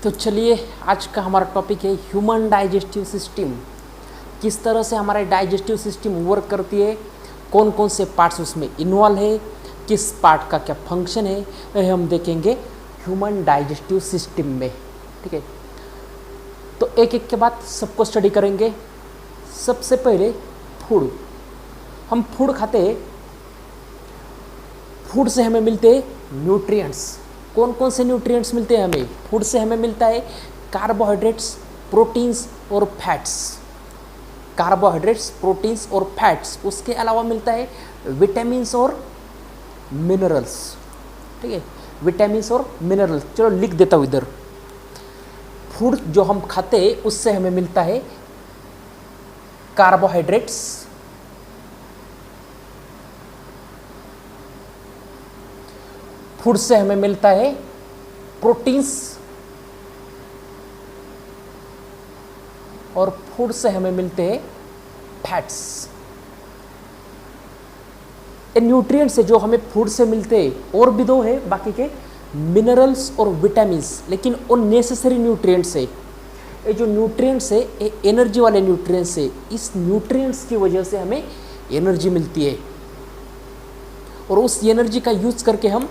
तो चलिए, आज का हमारा टॉपिक है ह्यूमन डाइजेस्टिव सिस्टम। किस तरह से हमारा डाइजेस्टिव सिस्टम वर्क करती है, कौन कौन से पार्ट्स उसमें इन्वॉल्व है, किस पार्ट का क्या फंक्शन है, वह हम देखेंगे ह्यूमन डाइजेस्टिव सिस्टम में। ठीक है, तो एक एक के बाद सबको स्टडी करेंगे। सबसे पहले फूड। हम फूड खाते हैं, फूड से हमें मिलते हैं न्यूट्रिएंट्स। कौन कौन से न्यूट्रिएंट्स मिलते हैं हमें? फूड से हमें मिलता है कार्बोहाइड्रेट्स, प्रोटीन्स और फैट्स। कार्बोहाइड्रेट्स, प्रोटीन्स और फैट्स। उसके अलावा मिलता है विटामिन्स और मिनरल्स। ठीक है, विटामिन्स और मिनरल्स। चलो लिख देता हूँ इधर। फूड जो हम खाते हैं उससे हमें मिलता है कार्बोहाइड्रेट्स, फूड से हमें मिलता है प्रोटीन्स और फूड से हमें मिलते हैं फैट्स। ये न्यूट्रिएंट्स है जो हमें फूड से मिलते हैं। और भी दो है बाकी के, मिनरल्स और विटामिन्स, लेकिन अननेसेसरी न्यूट्रिएंट्स है। ये जो न्यूट्रिएंट्स है ये एनर्जी वाले न्यूट्रिएंट्स है। इस न्यूट्रिएंट्स की वजह से हमें एनर्जी मिलती है और उस एनर्जी का यूज करके हम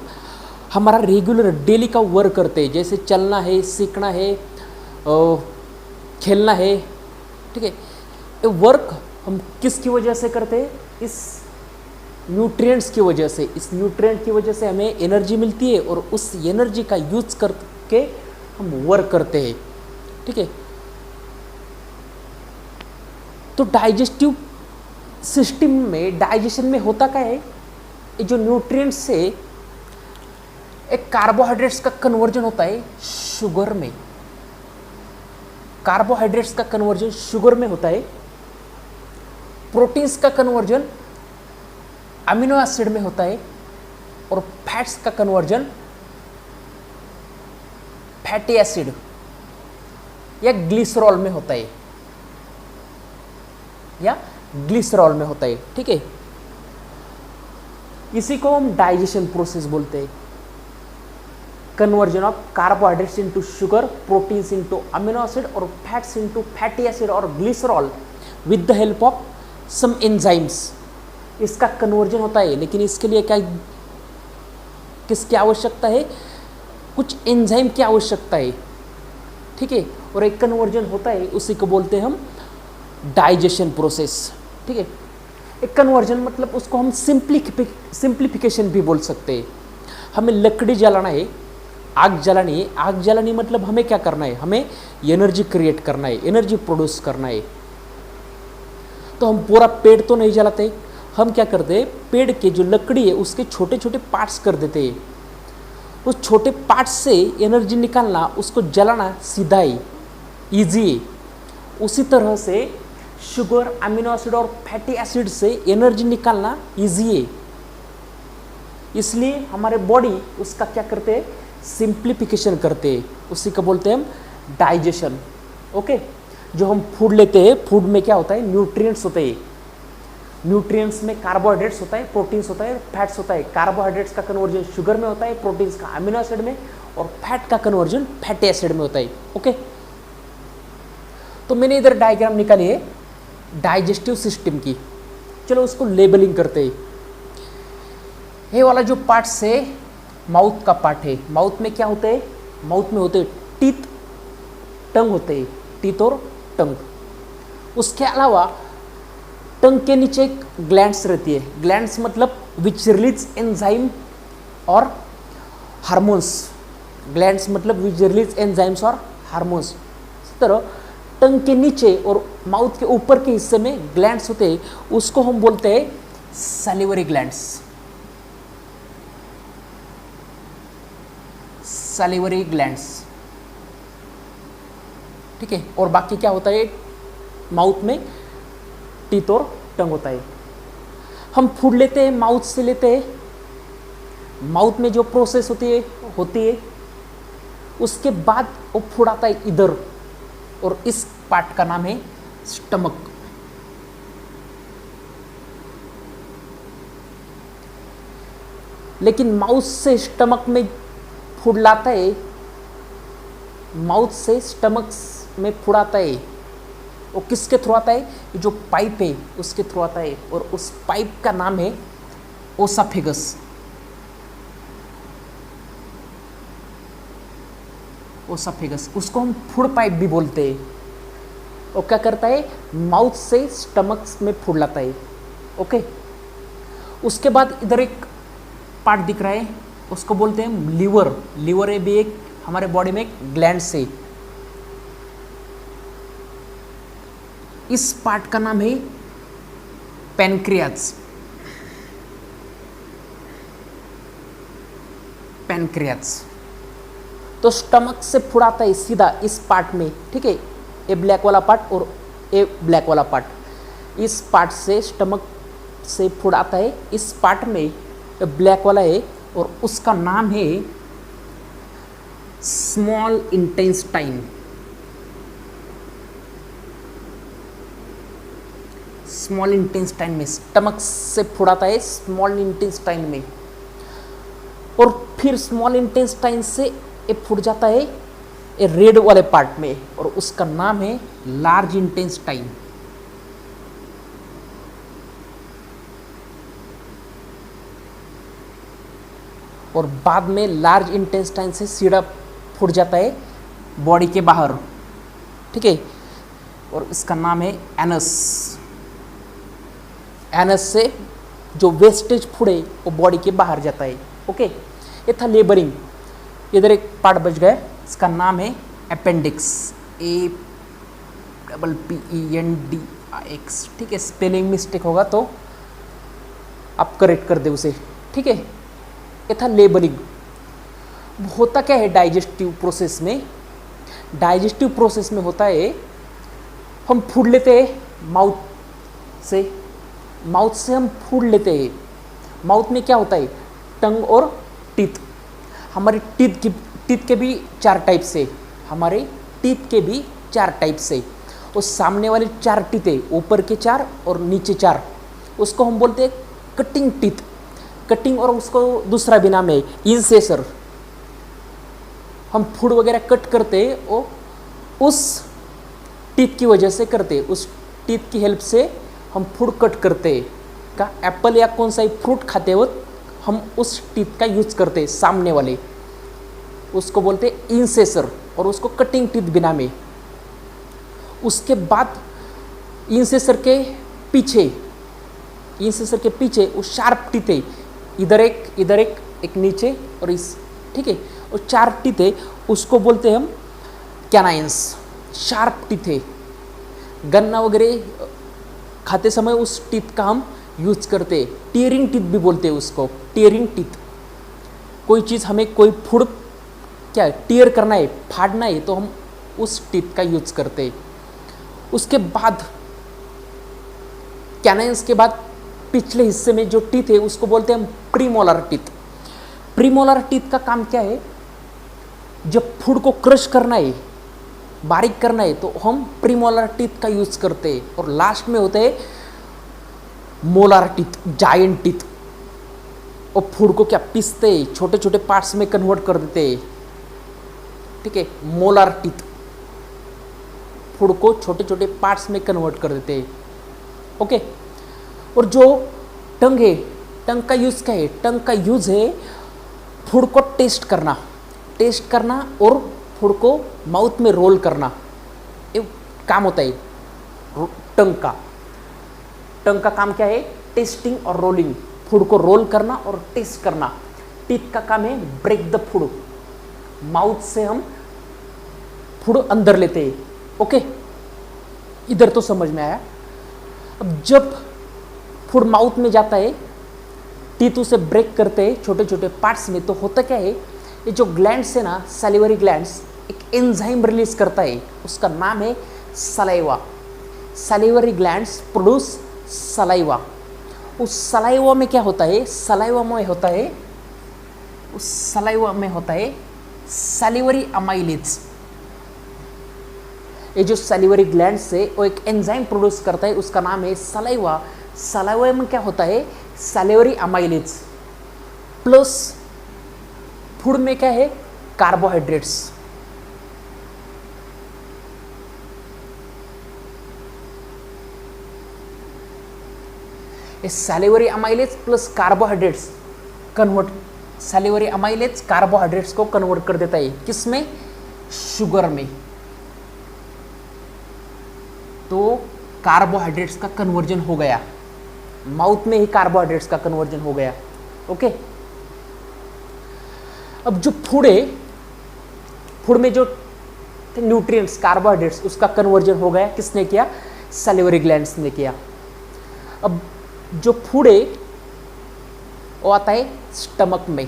हमारा रेगुलर डेली का वर्क करते हैं, जैसे चलना है, सीखना है, खेलना है। ठीक है, ये वर्क हम किसकी वजह से करते हैं? इस न्यूट्रिएंट्स की वजह से। इस न्यूट्रिएंट की वजह से हमें एनर्जी मिलती है और उस एनर्जी का यूज करके हम वर्क करते हैं। ठीक है, तो डाइजेस्टिव सिस्टम में, डाइजेशन में होता क्या है? ये जो न्यूट्रिएंट्स से एक कार्बोहाइड्रेट्स का कन्वर्जन होता है शुगर में। कार्बोहाइड्रेट्स का कन्वर्जन शुगर में होता है। प्रोटीन्स का कन्वर्जन अमीनो एसिड में होता है और फैट्स का कन्वर्जन फैटी एसिड या ग्लिसरॉल में होता है, या ग्लिसरॉल में होता है। ठीक है, इसी को हम डाइजेशन प्रोसेस बोलते हैं। Conversion of carbohydrates into sugar, proteins into amino acid और फैट्स इनटू फैटी एसिड और glycerol with the help of some enzymes. इसका कन्वर्जन होता है, लेकिन इसके लिए क्या, किसकी आवश्यकता है? कुछ एंजाइम की आवश्यकता है। ठीक है, और एक कन्वर्जन होता है, उसी को बोलते हैं हम डाइजेशन प्रोसेस। ठीक है, एक कन्वर्जन मतलब उसको हम सिंप्लीफिकेशन भी बोल सकते हैं। हमें लकड़ी जलाना है, आग जलानी है। आग जलानी मतलब हमें क्या करना है? हमें एनर्जी क्रिएट करना है, एनर्जी प्रोड्यूस करना है। तो हम पूरा पेड़ तो नहीं जलाते, हम क्या करते हैं? पेड़ के जो लकड़ी है उसके छोटे छोटे पार्ट्स कर देते हैं। उस छोटे पार्ट्स से एनर्जी निकालना, उसको जलाना सीधा ही, ईजी है। उसी तरह से शुगर, अमीनो एसिड और फैटी एसिड से एनर्जी निकालना ईजी है। इसलिए हमारे बॉडी उसका क्या करते हैं? सिंप्लीफिकेशन करते हैं। उसी को बोलते हैं हम डाइजेशन। ओके, जो हम फूड लेते हैं, फूड में क्या होता है? न्यूट्रिएंट्स होते हैं। न्यूट्रिएंट्स में कार्बोहाइड्रेट्स होता है, प्रोटीन्स होता है, फैट्स होता है। कार्बोहाइड्रेट्स का कन्वर्जन शुगर में होता है, प्रोटीन्स का अमीनो एसिड में और फैट का कन्वर्जन फैटी एसिड में होता है। ओके, तो मैंने इधर डायग्राम निकाली है डाइजेस्टिव सिस्टम की। चलो उसको लेबलिंग करते हैं। ये वाला जो पार्ट है माउथ का पार्ट है। माउथ में क्या होते हैं? माउथ में होते हैं टीथ, टंग होते हैं, टीथ और टंग। उसके अलावा टंग के नीचे एक ग्लैंड्स रहती है। ग्लैंड्स मतलब विच रिलीज एंजाइम और हार्मोन्स। ग्लैंड्स मतलब विच रिलीज एंजाइम्स और हार्मोन्स। इस तरह टंग के नीचे और माउथ के ऊपर के हिस्से में ग्लैंड्स होते हैं, उसको हम बोलते हैं सैलिवरी ग्लैंड्स। Salivary glands. ठीक है, और बाकी क्या होता है? माउथ में टीथ और टंग होता है। हम फूड लेते हैं, माउथ से लेते हैं। माउथ में जो प्रोसेस होती है उसके बाद वो फूड आता है इधर, और इस पार्ट का नाम है स्टमक। लेकिन माउथ से स्टमक में फूड लाता है माउथ से स्टमक में फूड आता है, वो किसके थ्रू आता है? ये जो पाइप है उसके थ्रू आता है, और उस पाइप का नाम है ओसाफेगस। ओसाफेगस, उसको हम फूड पाइप भी बोलते हैं। वो क्या करता है? माउथ से स्टमक में फूड लाता है। ओके, उसके बाद इधर एक पार्ट दिख रहा है, उसको बोलते हैं लीवर। लीवर है भी एक हमारे बॉडी में एक ग्लैंड से। इस पार्ट का नाम है पैनक्रियाज। पैनक्रियाज तो स्टमक से फूड आता है सीधा इस पार्ट में, ठीक है, ए ब्लैक वाला पार्ट और ए ब्लैक वाला पार्ट। इस पार्ट से स्टमक से फूड आता है, इस पार्ट में ब्लैक वाला है, और उसका नाम है स्मॉल इंटेस्टाइन। स्मॉल इंटेस्टाइन में स्टमक से फूड आता है, स्मॉल इंटेस्टाइन में, और फिर स्मॉल इंटेस्टाइन से ये फूड जाता है ए रेड वाले पार्ट में, और उसका नाम है लार्ज इंटेस्टाइन। और बाद में लार्ज इंटेस्टाइन से सीधा फूड जाता है बॉडी के बाहर, ठीक है, और इसका नाम है एनस। एनस से जो वेस्टेज फूड है वो बॉडी के बाहर जाता है। ओके, ये था लेबरिंग। इधर एक पार्ट बच गया, इसका नाम है अपेंडिक्स। APPENDIX, ठीक है, स्पेलिंग मिस्टेक होगा तो आप करेक्ट कर दे उसे, ठीक है। ये था लेबरिंग। होता क्या है डाइजेस्टिव प्रोसेस में? डाइजेस्टिव प्रोसेस में होता है, हम फूड लेते हैं माउथ से, माउथ से हम फूड लेते हैं। माउथ में क्या होता है? टंग और टीथ। हमारी टीथ के भी 4 टाइप से, हमारे टीथ के भी 4 टाइप से। और सामने वाले 4 टीथ है, ऊपर के 4 और नीचे 4, उसको हम बोलते हैं कटिंग टीथ। कटिंग, और उसको दूसरा भी नाम है इंसेसर। हम फूड वगैरह कट करते हैं वो उस टीथ की वजह से करते, उस टीथ की हेल्प से हम फूड कट करते हैं। का एप्पल या कौन सा ही फ्रूट खाते वक्त हम उस टीथ का यूज करते हैं, सामने वाले, उसको बोलते हैं इंसेसर, और उसको कटिंग टीथ भी नाम है। उसके बाद इंसेसर के पीछे वो शार्प टीथ है, इधर एक नीचे और इस, ठीक है, और 4 टीथ है, उसको बोलते हैं हम कैनाइंस। शार्प टीथ है, गन्ना वगैरह खाते समय उस टीथ का हम यूज करते हैं। टीयरिंग टीथ भी बोलते हैं उसको, टीयरिंग टीथ। कोई चीज़ हमें, कोई फूड क्या टीयर करना है, फाड़ना है, तो हम उस टीथ का यूज करते हैं। उसके बाद कैनाइंस के बाद पिछले हिस्से में जो टीथ है उसको बोलते हैं हम प्रीमोलर टीथ। प्रीमोलर टीथ का काम क्या है? जब फूड को क्रश करना है, बारीक करना है, तो हम प्रीमोलर टीथ का यूज करते हैं। और लास्ट में होते हैं मोलर टीथ, जायंट टीथ। और फूड को क्या पीसते हैं, छोटे छोटे पार्ट्स में कन्वर्ट कर देते हैं, ठीक है, मोलर टीथ। फूड को छोटे छोटे पार्ट्स में कन्वर्ट कर देते हैं। ओके, और जो टंग है, टंग का यूज क्या है? टंग का यूज है फूड को टेस्ट करना और फूड को माउथ में रोल करना, ये काम होता है टंग का। टंग का काम क्या है? टेस्टिंग और रोलिंग, फूड को रोल करना और टेस्ट करना। टीथ का काम है ब्रेक द फूड, माउथ से हम फूड अंदर लेते हैं। ओके, इधर तो समझ में आया। अब जब फूड माउथ में जाता है, टीथ उसे ब्रेक करते हैं छोटे छोटे पार्ट्स में, तो होता क्या है, ये जो ग्लैंड्स है ना, सैलिवरी ग्लैंड्स, एक एंजाइम रिलीज करता है, उसका नाम है saliva. Salivary glands produce saliva. उस सलाइवा में क्या होता है? सलाइवा में होता है सैलिवरी अमाइलेज। ये जो सैलिवरी ग्लैंड से वो एक एंजाइम प्रोड्यूस करता है, उसका नाम है सलाइवा। सलाइवा में क्या होता है? Salivary amylase. प्लस फूड में क्या है? कार्बोहाइड्रेट्स। ये salivary amylase plus carbohydrates convert, salivary amylase carbohydrates को कन्वर्ट कर देता है किसमें, शुगर में। तो कार्बोहाइड्रेट्स का कन्वर्जन हो गया, माउथ में ही कार्बोहाइड्रेट्स का कन्वर्जन हो गया। ओके, अब जो फूड में जो न्यूट्रिएंट्स कार्बोहाइड्रेट्स उसका कन्वर्जन हो गया, किसने किया, सैलिवरी ग्लैंड्स ने किया। अब जो फूड है वो आता है स्टमक में,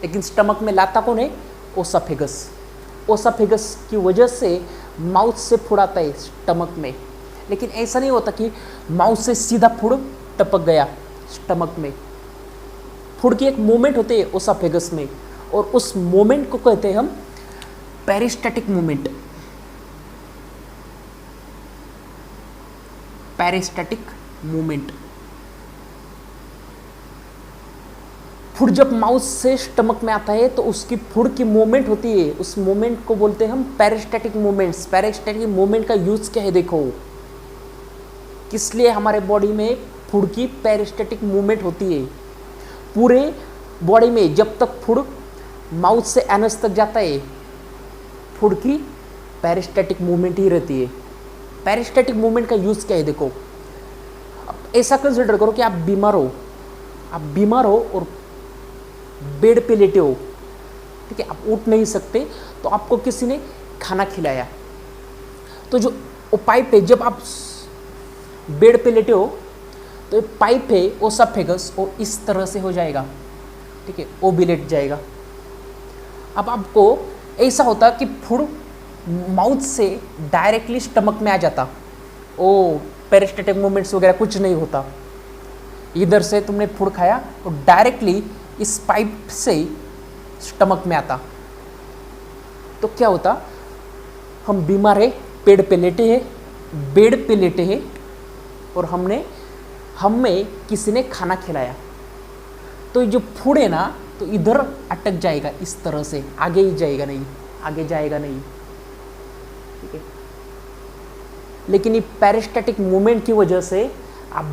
लेकिन स्टमक में लाता कौन है, ओसाफेगस। ओसाफेगस की वजह से माउथ से फूड आता है स्टमक में, लेकिन ऐसा नहीं होता कि माउथ से सीधा फूड टपक गया स्टमक में। फूड की एक मूवमेंट होती है ओसाफेगस में, और उस मूवमेंट को कहते हैं हम पेरिस्टैटिक मूवमेंट। पेरिस्टैटिक मूवमेंट। फूड जब माउथ से स्टमक में आता है तो उसकी फूड की मूवमेंट होती है, उस मूवमेंट को बोलते हैं हम पेरिस्टैटिक मूवमेंट्स। पेरिस्टैटिक मूवमेंट का यूज क्या है, देखो किस लिए हमारे बॉडी में फूड की पेरिस्टैटिक मूवमेंट होती है। पूरे बॉडी में जब तक फूड माउथ से एनस तक जाता है, फूड की पेरिस्टैटिक मूवमेंट ही रहती है। पेरिस्टैटिक मूवमेंट का यूज क्या है, देखो अब ऐसा कंसिडर करो कि आप बीमार हो और बेड पे लेटे हो, ठीक है, आप उठ नहीं सकते, तो आपको किसी ने खाना खिलाया, तो जो वो पाइप है, जब आप बेड पे लेटे हो तो ये पाइप है ओसाफेगस, और इस तरह से हो जाएगा, ठीक है, वो भी लेट जाएगा। अब आपको ऐसा होता कि फूड माउथ से डायरेक्टली स्टमक में आ जाता, ओ पेरिस्टैटिक मूवमेंट्स वगैरह कुछ नहीं होता, इधर से तुमने फूड खाया और डायरेक्टली इस पाइप से स्टमक में आता, तो क्या होता, हम बीमार है, बेड पे लेटे हैं और हमें किसी ने खाना खिलाया, तो ये जो फूड है ना, तो इधर अटक जाएगा इस तरह से, आगे जाएगा नहीं, ठीक है। लेकिन ये पेरिस्टैटिक मूवमेंट की वजह से आप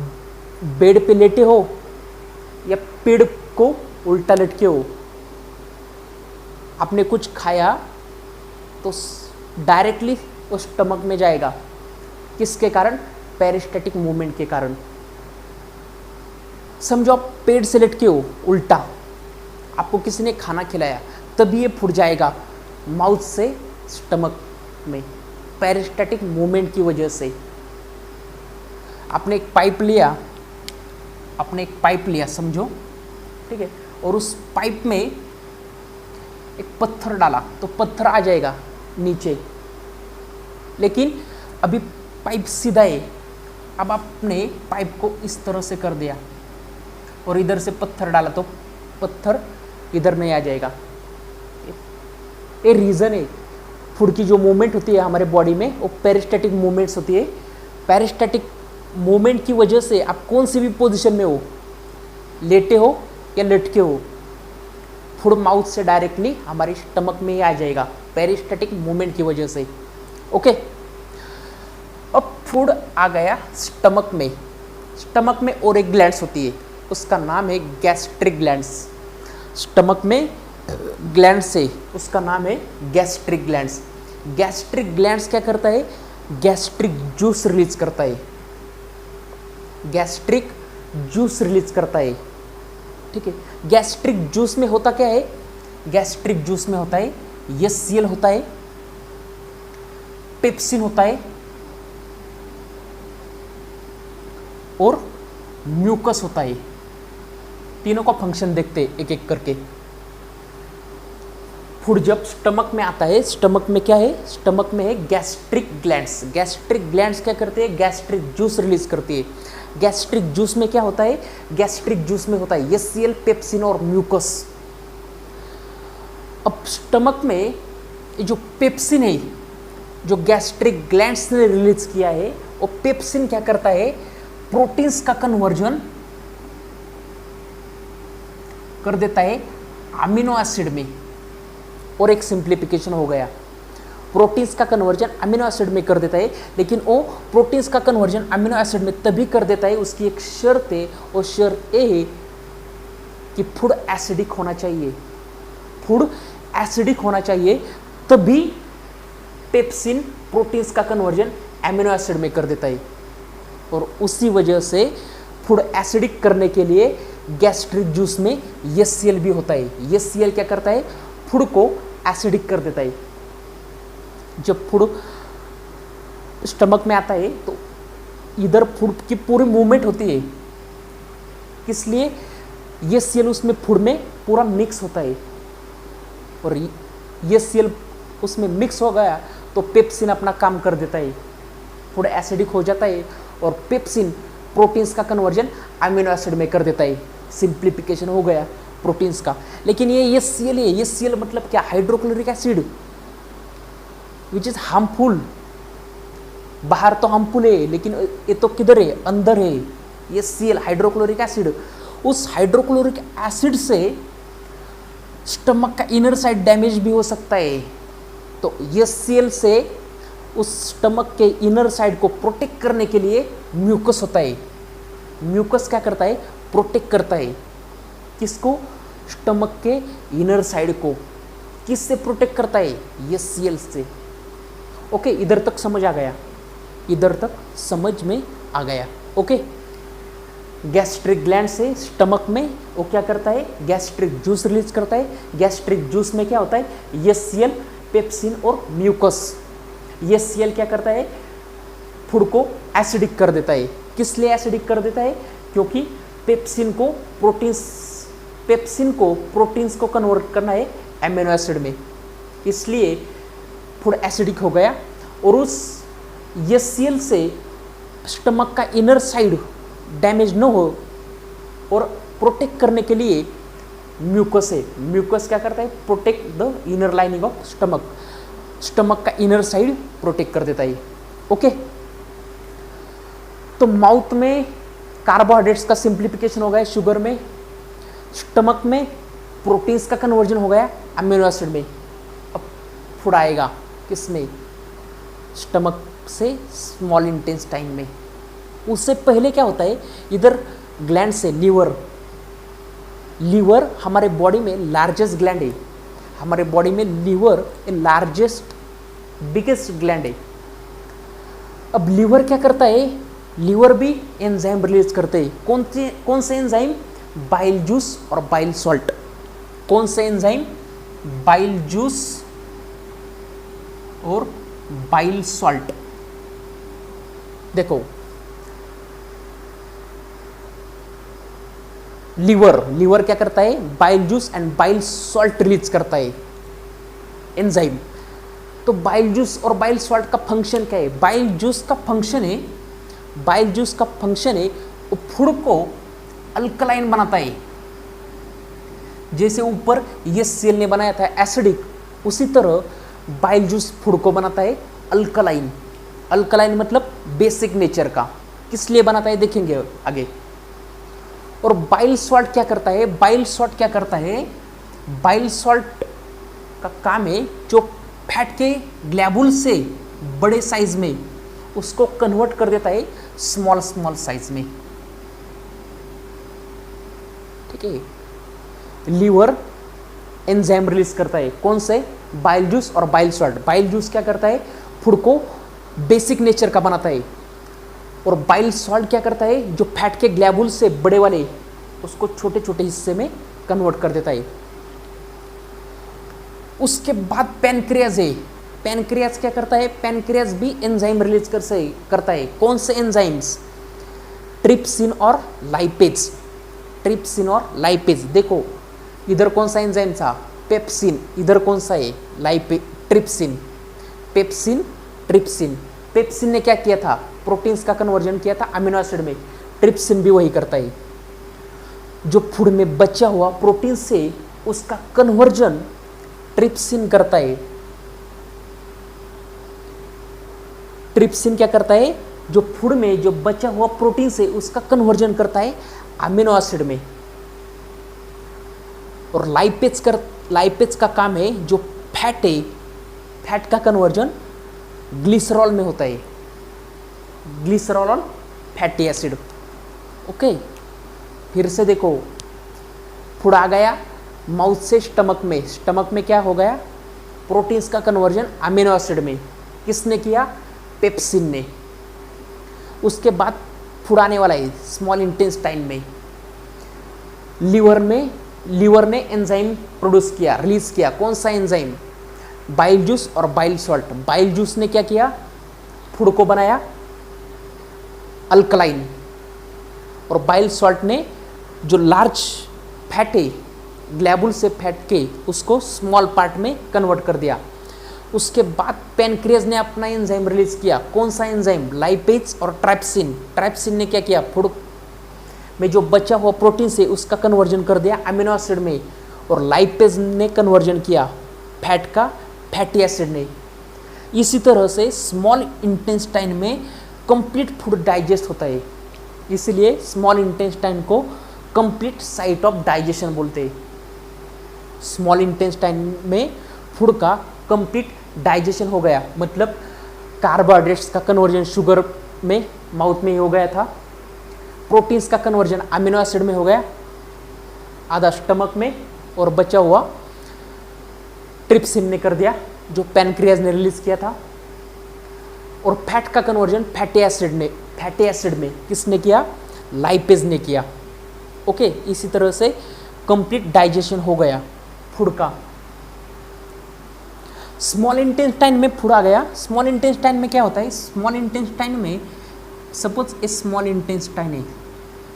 बेड पे लेटे हो या पेड़ को उल्टा लटके हो, आपने कुछ खाया तो डायरेक्टली उस स्टमक में जाएगा, किसके कारण, पेरिस्टैटिक मूवमेंट के कारण। समझो आप पेड़ से लटके हो उल्टा, आपको किसी ने खाना खिलाया, तभी ये फूड जाएगा माउथ से स्टमक में, पेरिस्टैटिक मूवमेंट की वजह से। आपने एक पाइप लिया समझो, ठीक है, और उस पाइप में एक पत्थर डाला तो पत्थर आ जाएगा नीचे, लेकिन अभी पाइप सीधा है, अब आपने पाइप को इस तरह से कर दिया और इधर से पत्थर डाला तो पत्थर इधर नहीं आ जाएगा। ये रीज़न है, फूड की जो मूवमेंट होती है हमारे बॉडी में वो पेरिस्टैटिक मूवमेंट्स होती है। पेरिस्टैटिक मूवमेंट की वजह से आप कौन सी भी पोजीशन में हो, लेटे हो या लटके हो, फूड माउथ से डायरेक्टली हमारे स्टमक में ही आ जाएगा, पेरिस्टैटिक मूवमेंट की वजह से। ओके, अब फूड आ गया स्टमक में और एक ग्लैंड्स होती है, उसका नाम है गैस्ट्रिक ग्लैंड्स। स्टमक में ग्लैंड्स है, उसका नाम है गैस्ट्रिक ग्लैंड्स। गैस्ट्रिक ग्लैंड्स क्या करता है, गैस्ट्रिक जूस रिलीज करता है, गैस्ट्रिक जूस रिलीज करता है, ठीक है। गैस्ट्रिक जूस में होता क्या है, गैस्ट्रिक जूस में होता है HCl होता है, पेप्सिन होता है और म्यूकस होता है। तीनों का फंक्शन देखते हैं एक एक करके। फूड जब स्टमक में आता है, स्टमक में क्या है, स्टमक में है गैस्ट्रिक ग्लैंड्स। गैस्ट्रिक ग्लैंड्स क्या करते हैं, गैस्ट्रिक जूस रिलीज करती है। गैस्ट्रिक जूस में क्या होता है, गैस्ट्रिक जूस में होता है HCl, पेप्सिन और म्यूकस। अब स्टमक में जो पेप्सिन है, जो गैस्ट्रिक ग्लैंड्स ने रिलीज किया है, वो पेप्सिन क्या करता है, प्रोटीन्स का कन्वर्जन कर देता है अमीनो एसिड में, और एक सिंप्लीफिकेशन हो गया। प्रोटीन्स का कन्वर्जन अमीनो एसिड में कर देता है, लेकिन वो प्रोटीन्स का कन्वर्जन अमीनो एसिड में तभी कर देता है, उसकी एक शर्त है, और शर्त ये है कि फूड एसिडिक होना चाहिए। फूड एसिडिक होना चाहिए, तभी पेप्सिन प्रोटीन्स का कन्वर्जन अमीनो एसिड में कर देता है। और उसी वजह से फूड एसिडिक करने के लिए गैस्ट्रिक जूस में HCl भी होता है। HCl क्या करता है? फूड को एसिडिक कर देता है। जब फूड स्टमक में आता है तो इधर फूड की पूरी मूवमेंट होती है, इसलिए HCl उसमें फूड में पूरा मिक्स होता है, और HCl उसमें मिक्स हो गया तो पेप्सिन अपना काम कर देता है, फूड एसिडिक हो जाता है, और पेप्सिन प्रोटीन्स का कन्वर्जन अमीनो एसिड में कर देता है। सिंप्लीफिकेशन हो गया प्रोटीन्स का। लेकिन ये HCl है, HCl मतलब क्या? Hydrochloric acid, which is harmful. बाहर तो हार्मफुल है, लेकिन ये तो किधर है? अंदर है। HCl हाइड्रोक्लोरिक एसिड, उस हाइड्रोक्लोरिक एसिड से स्टमक का इनर साइड डैमेज भी हो सकता है। तो HCl से उस स्टमक के इनर साइड को प्रोटेक्ट करने के लिए म्यूकस होता है। म्यूकस क्या करता है? प्रोटेक्ट करता है। किसको? स्टमक के इनर साइड को। किससे प्रोटेक्ट करता है? HCl से। ओके, इधर तक समझ आ गया? इधर तक समझ में आ गया। ओके, गैस्ट्रिक ग्लैंड से स्टमक में वो क्या करता है? गैस्ट्रिक जूस रिलीज करता है। गैस्ट्रिक जूस में क्या होता है? HCl, पेप्सिन और म्यूकस। HCl क्या करता है? फूड को एसिडिक कर देता है। किस लिए एसिडिक कर देता है? क्योंकि पेप्सिन को प्रोटीन्स को कन्वर्ट करना है एमिनो एसिड में, इसलिए फूड एसिडिक हो गया। और उस HCl से स्टमक का इनर साइड डैमेज न हो और प्रोटेक्ट करने के लिए म्यूकस है। म्यूकस क्या करता है? Protect the inner lining of stomach. Stomach का इनर साइड प्रोटेक्ट कर देता है। ओके, तो माउथ में कार्बोहाइड्रेट्स का सिंप्लीफिकेशन हो गया शुगर में, स्टमक में प्रोटीन्स का कन्वर्जन हो गया अमीनो एसिड में। अब फूड आएगा किसमें? स्टमक से स्मॉल इंटेस्टाइन में। उससे पहले क्या होता है? इधर ग्लैंड से लीवर हमारे बॉडी में लार्जेस्ट ग्लैंड है। हमारे बॉडी में लीवर लार्जेस्ट बिगेस्ट ग्लैंड है। अब लीवर क्या करता है? लीवर भी एंजाइम रिलीज करते हैं। कौन से एंजाइम? बाइल जूस और बाइल सॉल्ट। कौन से एंजाइम? बाइल जूस और बाइल सॉल्ट। देखो, लीवर क्या करता है? Bile juice and bile salt release करता है, एंजाइम। तो बाइल जूस और बाइल सॉल्ट का फंक्शन क्या है? बाइल जूस का फंक्शन है वो फूड को अल्कलाइन बनाता है। जैसे ऊपर HCl ने बनाया था एसिडिक, उसी तरह बाइल जूस फूड को बनाता है अल्कलाइन। अल्कलाइन मतलब बेसिक नेचर का। किस लिए बनाता है देखेंगे आगे। और बाइल सॉल्ट क्या करता है? बाइल सॉल्ट का काम है जो फैट के ग्लैबुल से बड़े साइज में उसको कन्वर्ट कर देता है स्मॉल साइज में। ठीक है, लीवर एंजाइम रिलीज करता है। कौन से? बाइल जूस और बाइल सॉल्ट। बाइल जूस क्या करता है? फूड को बेसिक नेचर का बनाता है, और बाइल सॉल्ट क्या करता है? जो फैट के ग्लैबुल से बड़े वाले उसको छोटे छोटे हिस्से में कन्वर्ट कर देता है। उसके बाद पैनक्रियाज है। पैनक्रियाज क्या करता है? पैनक्रियाज भी एंजाइम रिलीज करता है। कौन से एंजाइम्स? ट्रिप्सिन और लाइपेज। देखो, इधर कौन सा एंजाइम था? पेप्सिन। इधर कौन सा है? ट्रिप्सिन। पेप्सिन ने क्या किया था? प्रोटीन्स का कन्वर्जन किया था अमीनो एसिड में। ट्रिप्सिन भी वही करता है। जो फूड में बचा हुआ प्रोटीन से उसका कन्वर्जन ट्रिप्सिन करता है। ट्रिप्सिन क्या करता है? जो फूड में जो बचा हुआ प्रोटीन से उसका कन्वर्जन करता है अमीनो एसिड में। और लाइपेज का काम है जो फैट फैट का कन्वर्जन ग्लिसरॉल में होता है, ग्लिसरॉल और फैटी एसिड। ओके, फिर से देखो, फूड आ गया माउथ से स्टमक में, स्टमक में क्या हो गया, प्रोटीन्स का कन्वर्जन अमीनो एसिड में। किसने किया, पेप्सिन ने। उसके बाद फूड आने वाला है स्मॉल इंटेस्टाइन में, लीवर ने एंजाइम प्रोड्यूस किया, रिलीज किया। कौन सा एंजाइम, बाइल जूस और बाइल सॉल्ट। बाइल जूस ने क्या किया, फूड को बनाया अल्कलाइन, और बाइल सॉल्ट ने जो लार्ज फैट है ग्लैबुल से फैट के उसको स्मॉल पार्ट में कन्वर्ट कर दिया। उसके बाद पैनक्रियाज ने अपना एंजाइम रिलीज किया। कौन सा एंजाइम, लाइपेज और ट्राइप्सिन। ट्राइप्सिन ने क्या किया, फूड में जो बचा हुआ प्रोटीन से उसका कन्वर्जन कर दिया अमीनो एसिड में, और लाइपेज ने कन्वर्जन किया फैट का फैटी एसिड ने। इसी तरह से स्मॉल इंटेस्टाइन में कंप्लीट फूड डाइजेस्ट होता है, इसलिए स्मॉल इंटेस्टाइन को कंप्लीट साइट ऑफ डाइजेशन बोलते हैं। स्मॉल इंटेस्टाइन में फूड का कंप्लीट डाइजेशन हो गया, मतलब कार्बोहाइड्रेट्स का कन्वर्जन शुगर में माउथ में ही हो गया था, प्रोटीन्स का कन्वर्जन अमीनो एसिड में हो गया, आधा स्टमक में, और बचा हुआ ट्रिप्सिन ने कर दिया जो पैनक्रियाज ने रिलीज किया था, और फैट का कन्वर्जन फैटी एसिड में किसने किया, लाइपेज ने किया। ओके, इसी तरह से कंप्लीट डाइजेशन हो गया फूड का। स्मॉल इंटेस्टाइन में फूड आ गया। स्मॉल इंटेस्टाइन में क्या होता है, स्मॉल इंटेस्टाइन में सपोज ए स्मॉल इंटेस्टाइन है,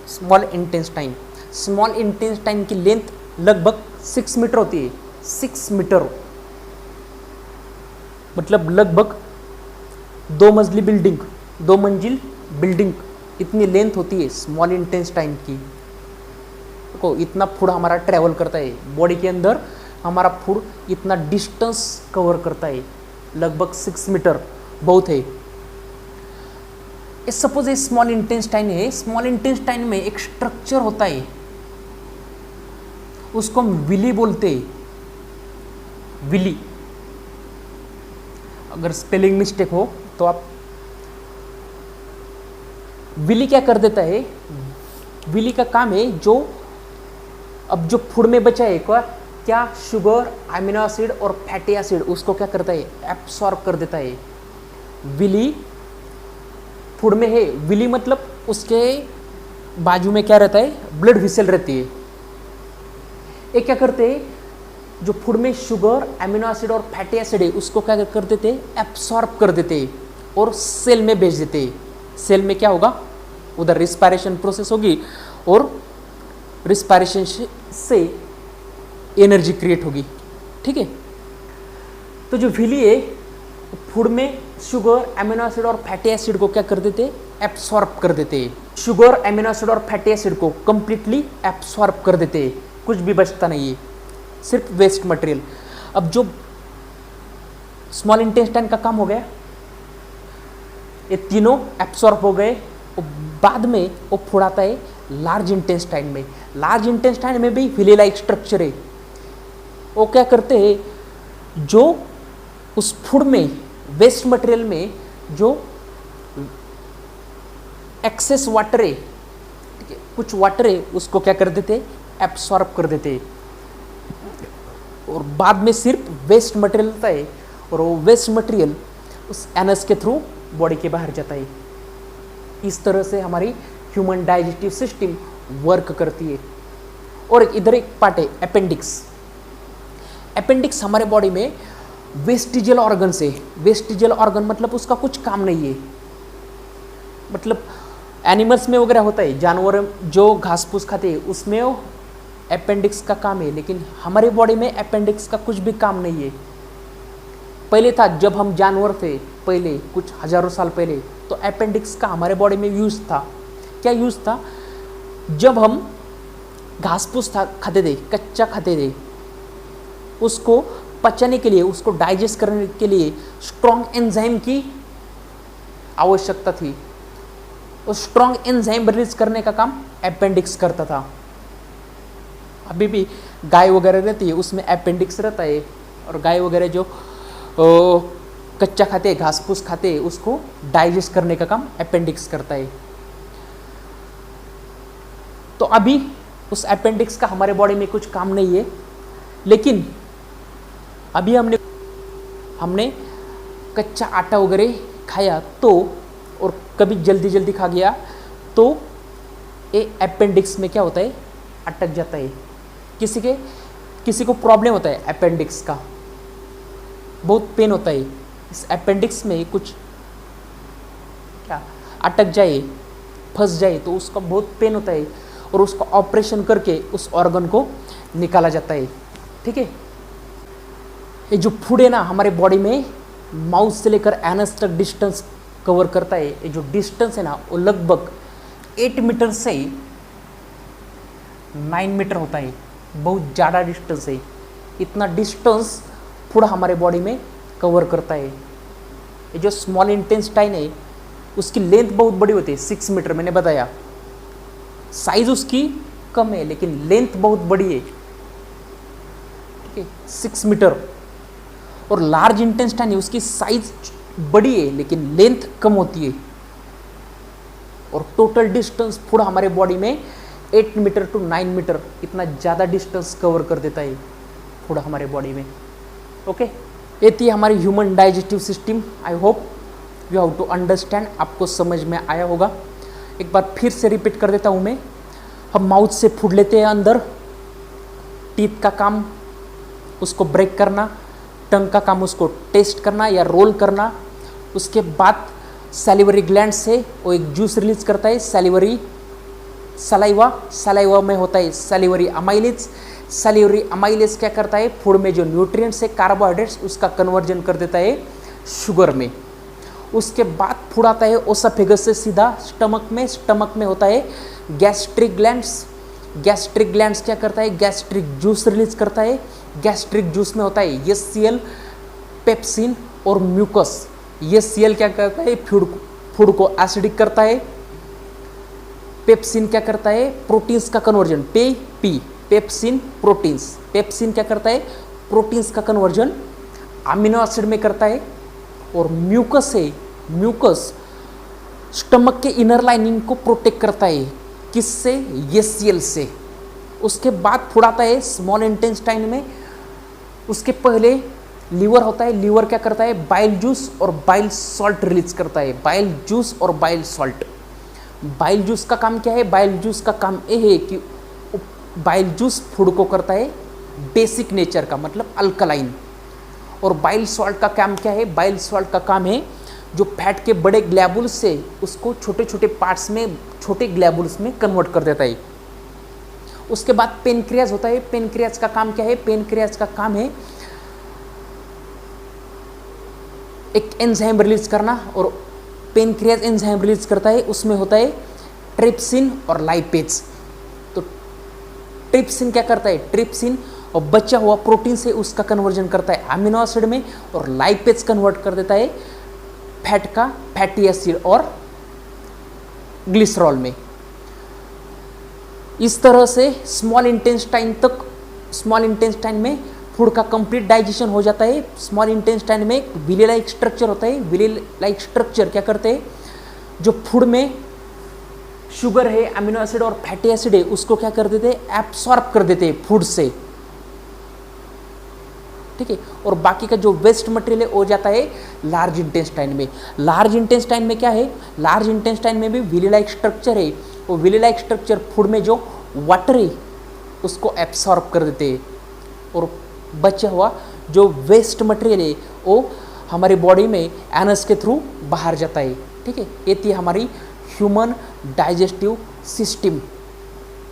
स्मॉल इंटेस्टाइन की लेंथ लगभग 6 मीटर होती है। 6 मीटर मतलब लगभग 2 मंजिल बिल्डिंग इतनी लेंथ होती है स्मॉल इंटेस्टाइन की। को इतना फूड हमारा ट्रैवल करता है बॉडी के अंदर, हमारा फूड इतना डिस्टेंस कवर करता है, लगभग 6 मीटर बहुत है। सपोज ये स्मॉल इंटेस्टाइन है, स्मॉल इंटेस्टाइन में एक स्ट्रक्चर होता है, उसको हम विली बोलते हैं। विली, अगर स्पेलिंग मिस्टेक हो तो आप, विली क्या कर देता है, विली का काम है जो अब जो फूड में बचा है क्या, शुगर, अमीनो एसिड और फैटी एसिड, उसको क्या करता है, एब्सॉर्ब कर देता है। विली फूड में है, विली मतलब उसके बाजू में क्या रहता है, ब्लड वेसल रहती है। ये क्या करते हैं, जो फूड में शुगर, अमीनो एसिड और फैटी एसिड है उसको क्या कर देते हैं, एब्सॉर्ब कर देते हैं और सेल में भेज देते हैं। सेल में क्या होगा, उधर रिस्पायरेशन प्रोसेस होगी और रिस्पायरेशन से एनर्जी क्रिएट होगी। ठीक है, तो जो विली है फूड में शुगर, अमीनो एसिड और फैटी एसिड को क्या कर देते हैं, एब्सॉर्ब कर देते हैं। शुगर, अमीनो एसिड और फैटी एसिड को कंप्लीटली एब्सॉर्ब कर देते हैं, कुछ भी बचता नहीं है, सिर्फ वेस्ट मटेरियल। अब जो स्मॉल इंटेस्टाइन का काम हो गया, ये तीनों एब्सॉर्ब हो गए, और बाद में वो फूड आता है लार्ज इंटेस्टाइन में। लार्ज इंटेस्टाइन में भी विली लाइक स्ट्रक्चर है। वो क्या करते हैं, जो उस फूड में वेस्ट मटेरियल में जो एक्सेस वाटर है, ठीक है, कुछ वाटर है, उसको क्या कर देते हैं, एब्सॉर्ब कर देते हैं, और बाद में सिर्फ वेस्ट मटेरियल होता है, और वो वेस्ट मटेरियल उस एनस के थ्रू बॉडी के बाहर जाता है। इस तरह से हमारी ह्यूमन डाइजेस्टिव सिस्टम वर्क करती है। और इधर एक पार्ट है अपेंडिक्स। अपेंडिक्स हमारे बॉडी में वेस्टिजियल ऑर्गन से, वेस्टिजियल ऑर्गन मतलब उसका कुछ काम नहीं है, मतलब एनिमल्स में वगैरह होता है, जानवर जो घास फूस खाते हैं उसमें वो अपेंडिक्स का काम है, लेकिन हमारे बॉडी में अपेंडिक्स का कुछ भी काम नहीं है। पहले था, जब हम जानवर थे पहले, कुछ हजारों साल पहले, तो अपेंडिक्स का हमारे बॉडी में यूज था। क्या यूज था, जब हम घास फूस खाते थे, कच्चा खाते थे, उसको पचाने के लिए, उसको डाइजेस्ट करने के लिए स्ट्रॉन्ग एंजाइम की आवश्यकता थी। उस स्ट्रॉन्ग एंजाइम रिलीज करने का काम अपेंडिक्स करता था। अभी भी गाय वगैरह रहती है उसमें अपेंडिक्स रहता है, और गाय वगैरह जो कच्चा खाते, घास फूस खाते, उसको डाइजेस्ट करने का काम अपेंडिक्स करता है। तो अभी उस अपेंडिक्स का हमारे बॉडी में कुछ काम नहीं है, लेकिन अभी हमने कच्चा आटा वगैरह खाया तो, और कभी जल्दी जल्दी खा गया तो ये अपेंडिक्स में क्या होता है, अटक जाता है। किसी को प्रॉब्लम होता है अपेंडिक्स का, बहुत पेन होता है। इस अपेंडिक्स में कुछ क्या अटक जाए, फंस जाए तो उसका बहुत पेन होता है, और उसका ऑपरेशन करके उस ऑर्गन को निकाला जाता है। ठीक है, ये जो फूड है ना हमारे बॉडी में माउथ से लेकर एनस तक डिस्टेंस कवर करता है। ये जो डिस्टेंस है ना वो लगभग 8 मीटर से 9 मीटर होता है, बहुत ज़्यादा डिस्टेंस है। इतना डिस्टेंस फूड हमारे बॉडी में कवर करता है। ये जो स्मॉल इंटेस्टाइन है उसकी लेंथ बहुत बड़ी होती है, 6 मीटर, मैंने बताया। साइज उसकी कम है लेकिन लेंथ बहुत बड़ी है, ठीक है, 6 मीटर। और लार्ज इंटेस्टाइन है उसकी साइज बड़ी है लेकिन लेंथ कम होती है। और टोटल डिस्टेंस फूड हमारे बॉडी में 8 मीटर टू 9 मीटर, इतना ज़्यादा डिस्टेंस कवर कर देता है फूड हमारे बॉडी में। ओके, ये थी हमारी human digestive system. I hope you have to understand, आपको समझ में आया होगा। एक बार फिर से रिपीट कर देता हूँ मैं। हम माउथ से फूड लेते हैं अंदर, टीथ का काम उसको ब्रेक करना, टंग का काम उसको टेस्ट करना या रोल करना। उसके बाद सैलिवरी ग्लैंड से वो एक जूस रिलीज करता है, सलाइवा में होता है सैलिवरी अमाइलेज। सैलिवरी अमाइलेज क्या करता है, फूड में जो न्यूट्रिएंट्स है, कार्बोहाइड्रेट्स, उसका कन्वर्जन कर देता है शुगर में। उसके बाद फूड आता है ओसोफेगस से सीधा स्टमक में होता है गैस्ट्रिक ग्लैंड्स। गैस्ट्रिक ग्लैंड्स क्या करता है, गैस्ट्रिक जूस रिलीज करता है। गैस्ट्रिक जूस में होता है एचसीएल, पेप्सिन और म्यूकस। एचसीएल क्या करता है, फूड को एसिडिक करता है। पेप्सिन क्या करता है, प्रोटीन्स का कन्वर्जन, पेप्सिन प्रोटीन्स। पेप्सिन क्या करता है, प्रोटीन्स का कन्वर्जन अमीनो एसिड में करता है। और म्यूकस है, म्यूकस स्टमक के इनर लाइनिंग को प्रोटेक्ट करता है, किससे, एचसीएल से। उसके बाद फूड आता है स्मॉल इंटेस्टाइन में। उसके पहले लीवर होता है। लीवर क्या करता है, बाइल जूस और बाइल सॉल्ट रिलीज करता है। बाइल जूस और बाइल सॉल्ट। बाइल जूस का काम क्या है, बाइल जूस का काम ये है कि बाइल जूस फूड को करता है बेसिक नेचर का, मतलब अल्कलाइन। और बाइल सॉल्ट का काम क्या है, बाइल सॉल्ट का काम है जो फैट के बड़े ग्लैबुल्स से उसको छोटे छोटे पार्ट्स में, छोटे ग्लैबुल्स में कन्वर्ट कर देता है। उसके बाद पेनक्रियाज होता है। पेनक्रियाज का काम क्या है, पेनक्रियाज का काम है एक एंजाइम रिलीज करना। और पेनक्रियाज एंजाइम रिलीज करता है, उसमें होता है ट्रिप्सिन और लाइपेज। तो ट्रिप्सिन क्या करता है, ट्रिप्सिन और बचा हुआ प्रोटीन से उसका कन्वर्जन करता है अमीनो एसिड में। और लाइपेज कन्वर्ट कर देता है फैट का फैटी एसिड और ग्लिसरॉल में। इस तरह से स्मॉल इंटेस्टाइन में फूड का कंप्लीट डाइजेशन हो जाता है। स्मॉल इंटेस्टाइन में एक विले लाइक स्ट्रक्चर होता है। विले लाइक स्ट्रक्चर क्या करते हैं, जो फूड में शुगर है, अमीनो एसिड और फैटी एसिड है, उसको क्या कर देते हैं, एब्सॉर्ब कर देते हैं फूड से, ठीक है। और बाकी का जो वेस्ट मटेरियल है वो जाता है लार्ज इंटेस्टाइन में। लार्ज इंटेस्टाइन में क्या है, लार्ज इंटेस्टाइन में भी विले लाइक स्ट्रक्चर है। वो विले लाइक स्ट्रक्चर फूड में जो वाटर है उसको एब्सॉर्ब कर देते हैं। और बचा हुआ जो वेस्ट मटेरियल है वो हमारी बॉडी में एनस के थ्रू बाहर जाता है, ठीक है। ये थी हमारी ह्यूमन डाइजेस्टिव सिस्टम।